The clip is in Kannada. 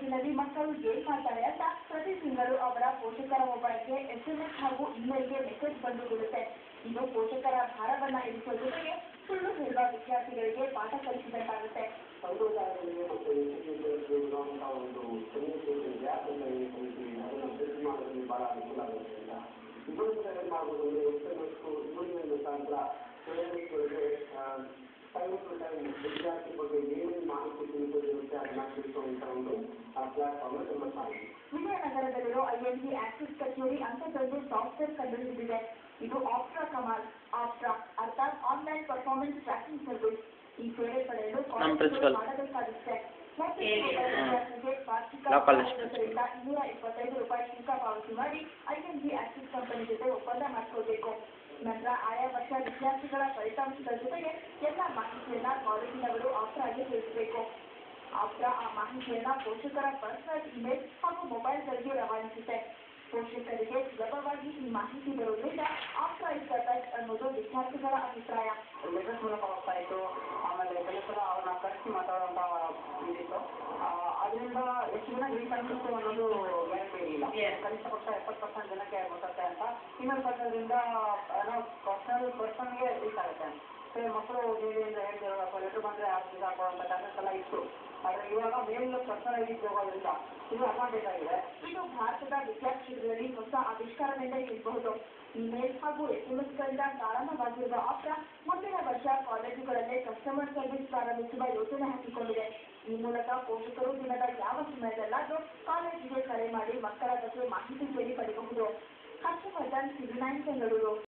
ವಯಸ್ಸಿನಲ್ಲಿ ಮಕ್ಕಳು ಏನ್ ಮಾಡ್ತಾರೆ ಅಂತ ಪ್ರತಿ ತಿಂಗಳು ಅವರ ಪೋಷಕರ ಮೊಬೈಲ್ಗೆ SMS ಹಾಗೂ ಇಮೇಲ್ಗೆ ಮೆಸೇಜ್ ಬಂದು ಬಿಡುತ್ತೆ. ಇದು ಪೋಷಕರ ಭಾರವನ್ನ ಇರಿಸುವ ಜೊತೆಗೆ ಸುಳ್ಳು ಹೇಳುವ ವಿದ್ಯಾರ್ಥಿಗಳಿಗೆ ಪಾಠ ಕಲಿಸಿದಂತಾಗುತ್ತೆ. ಬಹಳ ಅನುಕೂಲ ಆಗುತ್ತೆ ಅಂತ ಇದರಿಂದ ಏನು ಮಾಡ್ಬೋದು SMS ಮುಖಾಂತರ ವಿದ್ಯಾರ್ಥಿ ಬಗ್ಗೆ ಏನೇನು ಮಾಹಿತಿ ತಿಳಿದಿರುತ್ತೆ ಅದನ್ನ ತಿಳ್ಕೊಂಡ ಒಂದು ಆ ಪ್ಲಾಟ್ಫಾರ್ಮ್ ತುಂಬ ಸಾಗಿದೆ. ವಿಜಯನಗರದಲ್ಲಿರೋ IMG ಆಕ್ಸಿಸ್ ಕಚೇರಿ ಅಂತದೊಂದು ಸಾಫ್ಟ್ವೇರ್ ಕಂಡುಹಿಡಿದಿದೆ. ಇದು ಆಪ್ಟ್ರಾ ಕಮಾಲ್ ಅರ್ಥಾತ್ ಆನ್ಲೈನ್ ಪರ್ಫಾರ್ಮೆನ್ಸ್ ಟ್ರ್ಯಾಕಿಂಗ್ ಸರ್ವಿಸ್. ಈ ಸೇವೆ ಪಡೆಯಲು ಮಾಡಬೇಕಾಗುತ್ತೆ. ವಾರ್ಷಿಕ ₹225 ಶುಲ್ಕ ಪಾವತಿ ಮಾಡಿ IMG ಆಕ್ಸಿಸ್ ಕಂಪನಿ ಜೊತೆ ಒಪ್ಪಂದ ಮಾಡಿಕೊಳ್ಬೇಕು. ನಂತರ ಆಯಾ ವರ್ಷ ವಿದ್ಯಾರ್ಥಿಗಳ ಫಲಿತಾಂಶದ ಜೊತೆಗೆ ಎಲ್ಲ ಮಾಹಿತಿಯನ್ನ ಕಾಲೇಜಿನವರು ಆಪ್ಟ್ರಾಗೆ ತಿಳಿಸಬೇಕು. ಆಪ್ಟ್ರಾ ಆ ಮಾಹಿತಿಯನ್ನ ಪೋಷಕರ ಪರ್ಸನಲ್ ಇಮೇಲ್ ಹಾಗೂ ಮೊಬೈಲ್ಗಳಿಗೆ ರವಾನಿಸುತ್ತೆ. ಪೋಷಕರಿಗೆ ಸುಲಭವಾಗಿ ಈ ಮಾಹಿತಿ ಬರುವುದರಿಂದ ಆಪ್ಟ್ರಾ ಇಸ್ ಬೆಸ್ಟ್ ಅನ್ನೋದು ವಿದ್ಯಾರ್ಥಿಗಳ ಅಭಿಪ್ರಾಯ. ಮೂಲಕ ಹೋಗ್ತಾ ಇತ್ತು, ಆಮೇಲೆ ಕೆಲಸ ಅವ್ರನ್ನ ಕರೆಸಿ ಮಾತಾಡುವಂತ ಇದಿತ್ತು. ಅದರಿಂದ ಎಷ್ಟು ಜನ ರೀಕನ್ಸಿಸ್ಟ್ ಅನ್ನೋದು ಗ್ಯಾರಂಟಿ ಇರಲಿಲ್ಲ. ಕನಿಷ್ಠ ಪಕ್ಷ 70% ಜನಕ್ಕೆ ಗೊತ್ತಾಗುತ್ತೆ ಅಂತ. ಇನ್ನೊಂದು ಪಕ್ಷದಿಂದ ಪರ್ಸನ್ಗೆ ರೀಚ್ ಆಗುತ್ತೆ. ಮಕ್ಕಳು ನೀವಿಂದ ಹೇಳ್ತಿರೋ ಲೆಟರ್ ಬಂದರೆ ಆಫೀಸ್ ಹಾಕುವಂಥ ಚಾನ್ಸಸ್ ಎಲ್ಲ ಇತ್ತು. ಆದರೆ ಇವಾಗ ಮೇಲ್ ಪರ್ಸನಲ್ ಹೋಗೋದ್ರಿಂದ ಇದು ಅಡ್ವಾಂಟೇಜ್ ಆಗಿದೆ. ಇದು ಭಾರತದ ವಿದ್ಯಾರ್ಥಿಗಳಲ್ಲಿ ಹೊಸ ಆವಿಷ್ಕಾರವೆಂದೇ ಹೇಳಬಹುದು. ಇಮೇಲ್ ಹಾಗೂ SMS ಪ್ರಾರಂಭವಾಗಿರುವ ಆಪ್ಟ್ರಾ ಮುಂದಿನ ವರ್ಷ ಕಾಲೇಜುಗಳಲ್ಲೇ ಕಸ್ಟಮರ್ ಸರ್ವಿಸ್ ಪ್ರಾರಂಭಿಸುವ ಯೋಜನೆ ಹಾಕಿಕೊಂಡಿದೆ. ಈ ಮೂಲಕ ಪೋಷಕರು ದಿನದ ಯಾವ ಸಮಯದಲ್ಲಾದರೂ ಕಾಲೇಜಿಗೆ ಕರೆ ಮಾಡಿ ಮಕ್ಕಳ ಬಗ್ಗೆ ಮಾಹಿತಿ ಕೇಳಿ ಪಡೆಯಬಹುದು. ಹರ್ಷವರ್ಧನ್, TV9 ಬೆಂಗಳೂರು.